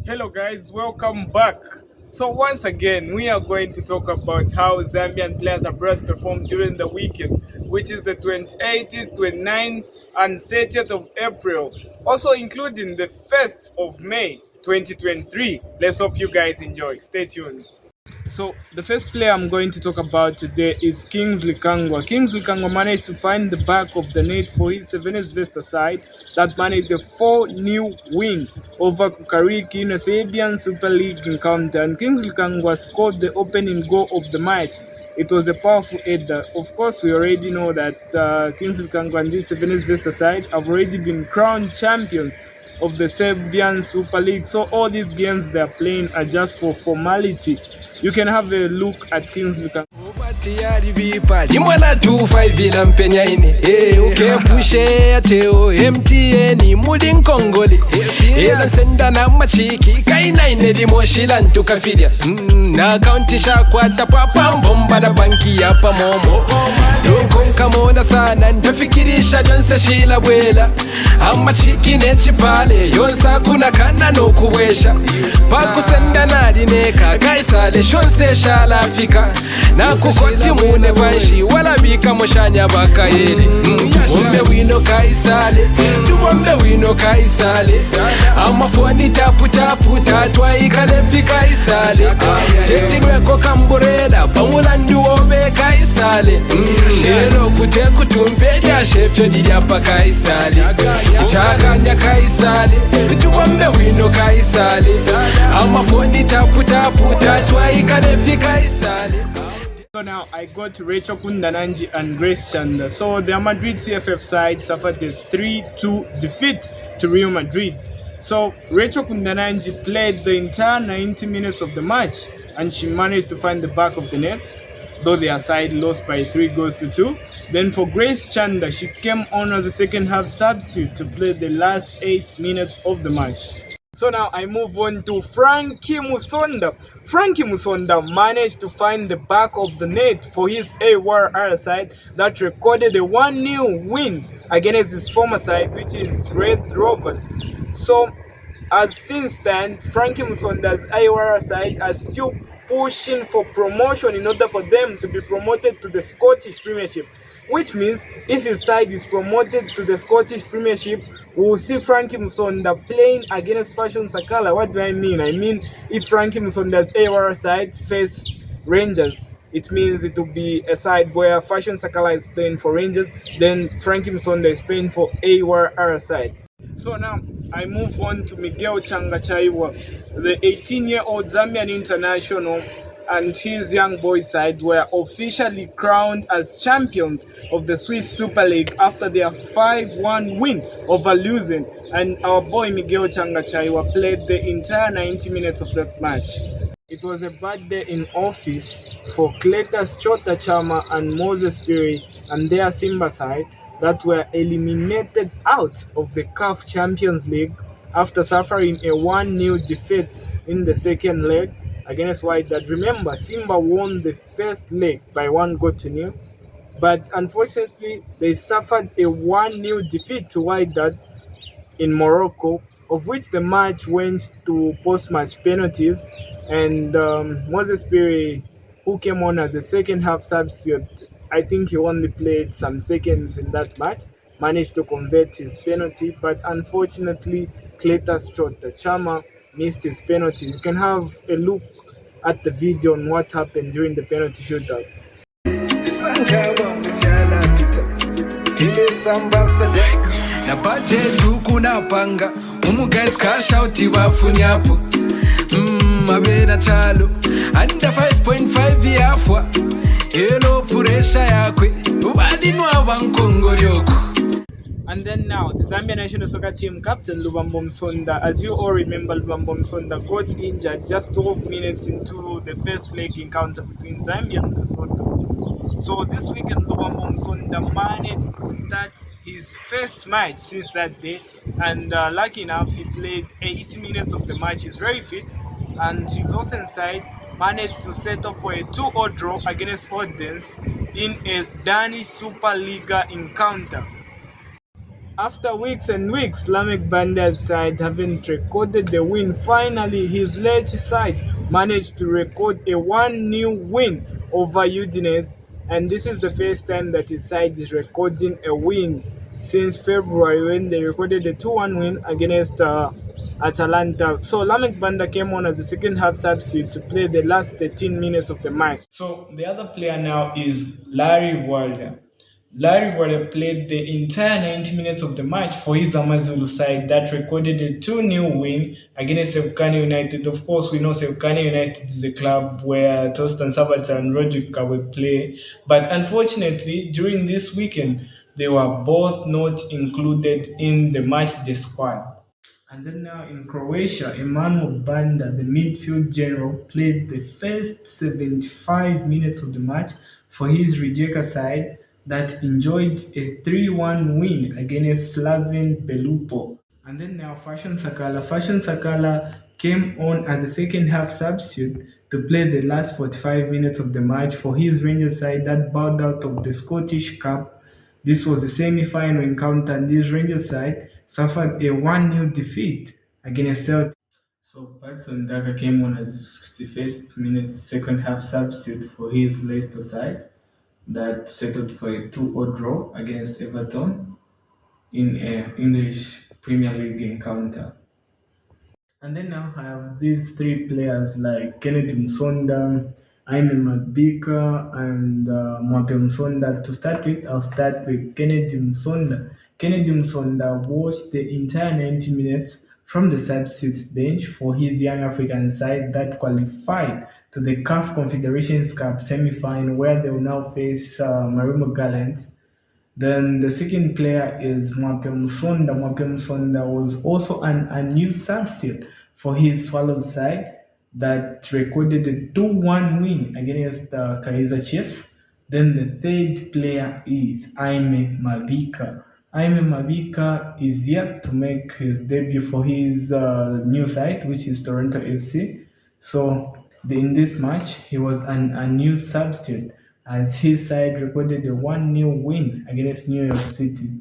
Hello guys, welcome back. So once again, we are going to talk about how Zambian Players Abroad performed during the weekend, which is the 28th, 29th and 30th of April, also including the 1st of May 2023. Let's hope you guys enjoy. Stay tuned. So the first player I'm going to talk about today is Kangwa. Kangwa managed to find the back of the net for his Seventh Vesta side that managed a 4-0 win over Kukariki in a Zambian Super League encounter, and Kangwa scored the opening goal of the match. It was a powerful header. Of course, we already know that Kangwa and his Seventh Vesta side have already been crowned champions of the Zambian Super League. So all these games they are playing are just for formality. You can have a look at Kingsley Kangwa. Imwana 25 ila mpenya ine ukepushe ateo MTN mudi nkongole ela senda na machiki kaina ine limoshila ntukafilya na akaunti shakwata papa mbomba na banki ya pamomo nkonkamona sana ntafikirisha jonse shila bwela amachiki nechipale yonsa kuna kana nokuwesha pakusenda nalineka kaisale shonse shala afika na kukoti mune banshi wala bika moshanya bakayele tubombe wino kaisale tubombe wino kaisale amafoni tapu tapu tatwa ikalefi kaisale tetinweko kamburela pamula nduobe kaisale lero kuteku tumpeja shefyo dilyapa kaisale chakanya kaisale tubombe wino kaisale amafoni tapu tapu tatwa ikalefi kaisale. So now I got Rachel Kundananji and Grace Chanda. So the Madrid CFF side suffered a 3-2 defeat to Real Madrid. So Rachel Kundananji played the entire 90 minutes of the match and she managed to find the back of the net, though their side lost by 3-2. Then for Grace Chanda, she came on as a second half substitute to play the last 8 minutes of the match. So now I move on to Frankie Musonda. Frankie Musonda managed to find the back of the net for his AWR side that recorded a 1-0 win against his former side, which is Red Rovers. So as things stand, Frankie Musonda's AWR side are still pushing for promotion in order for them to be promoted to the Scottish Premiership, which means if his side is promoted to the Scottish Premiership, we will see Frankie Musonda playing against Fashion Sakala. What do I mean? I mean, if Frankie Musonda's AWR side face Rangers, it means it will be a side where Fashion Sakala is playing for Rangers, then Frankie Musonda is playing for AWR side. So now I move on to Miguel Changachaiwa, the 18-year-old Zambian international, and his young boys side were officially crowned as champions of the Swiss Super League after their 5-1 win over Luzern, and our boy Miguel Changachaiwa played the entire 90 minutes of that match. It was a bad day in office for Cletus Chota Chama and Moses Piri and their Simba side that were eliminated out of the CAF Champions League after suffering a 1-0 defeat in the second leg against Wydad. Remember, Simba won the first leg by 1-0, but unfortunately they suffered a 1-0 defeat to Wydad in Morocco, of which the match went to post-match penalties, and Moses Piri, who came on as a second half substitute, I think he only played some seconds in that match, managed to convert his penalty, but unfortunately Cletus Chota Chama missed his penalty. You can have a look at the video on what happened during the penalty shootout. Na budget kuna panga guys cash out bafunyapo mabena chalo under 5.5 yafwa elo puresha yakwe ubalinwa bankongorioko. And then now, the Zambian national soccer team captain Lubambo Musonda, as you all remember, Lubambo Musonda got injured just 12 minutes into the first leg encounter between Zambia and Lesotho. So this weekend, Lubambo Musonda managed to start his first match since that day, and lucky enough, he played 80 minutes of the match. He's very fit, and his Osen side managed to set up for a 2-0 draw against Odense in a Danish Super Liga encounter. After weeks and weeks, Lamek Banda's side haven't recorded the win. Finally, his Lecce side managed to record a 1-0 win over Udinese, and this is the first time that his side is recording a win since February when they recorded a 2-1 win against Atalanta. So Lamek Banda came on as a second half substitute to play the last 13 minutes of the match. So the other player now is Larry Walder. Larry Warder played the entire 90 minutes of the match for his Amazulu side that recorded a 2-0 win against Sevkani United. Of course, we know Sevkani United is a club where Tostan Sabata and Rodrigo Kawe play, but unfortunately, during this weekend, they were both not included in the match day squad. And then now in Croatia, Emmanuel Banda, the midfield general, played the first 75 minutes of the match for his Rijeka side that enjoyed a 3-1 win against Slaven Belupo. And then now Fashion Sakala. Fashion Sakala came on as a second half substitute to play the last 45 minutes of the match for his Rangers side that bowed out of the Scottish Cup. This was a semi-final encounter, and this Rangers side suffered a 1-0 defeat against Celtic. So Patson Daka came on as a 61st minute second half substitute for his Leicester side that settled for a 2-0 draw against Everton in an English Premier League encounter. And then now I have these three players like Kennedy Musonda, Aime Mabika, and Mwape Musonda. To start with, I'll start with Kennedy Musonda. Kennedy Musonda watched the entire 90 minutes from the substitutes bench for his young African side that qualified to the CAF Confederations Cup semi-final where they will now face Marimo Gallants. Then the second player is Mwape Musonda. Mwape Musonda was also an unused substitute for his Swallows side that recorded a 2-1 win against the Kaizer Chiefs. Then the third player is Aime Mabika. Aime Mabika is yet to make his debut for his new side, which is Toronto FC. So in this match, he was an unused substitute as his side recorded a 1-0 win against New York City.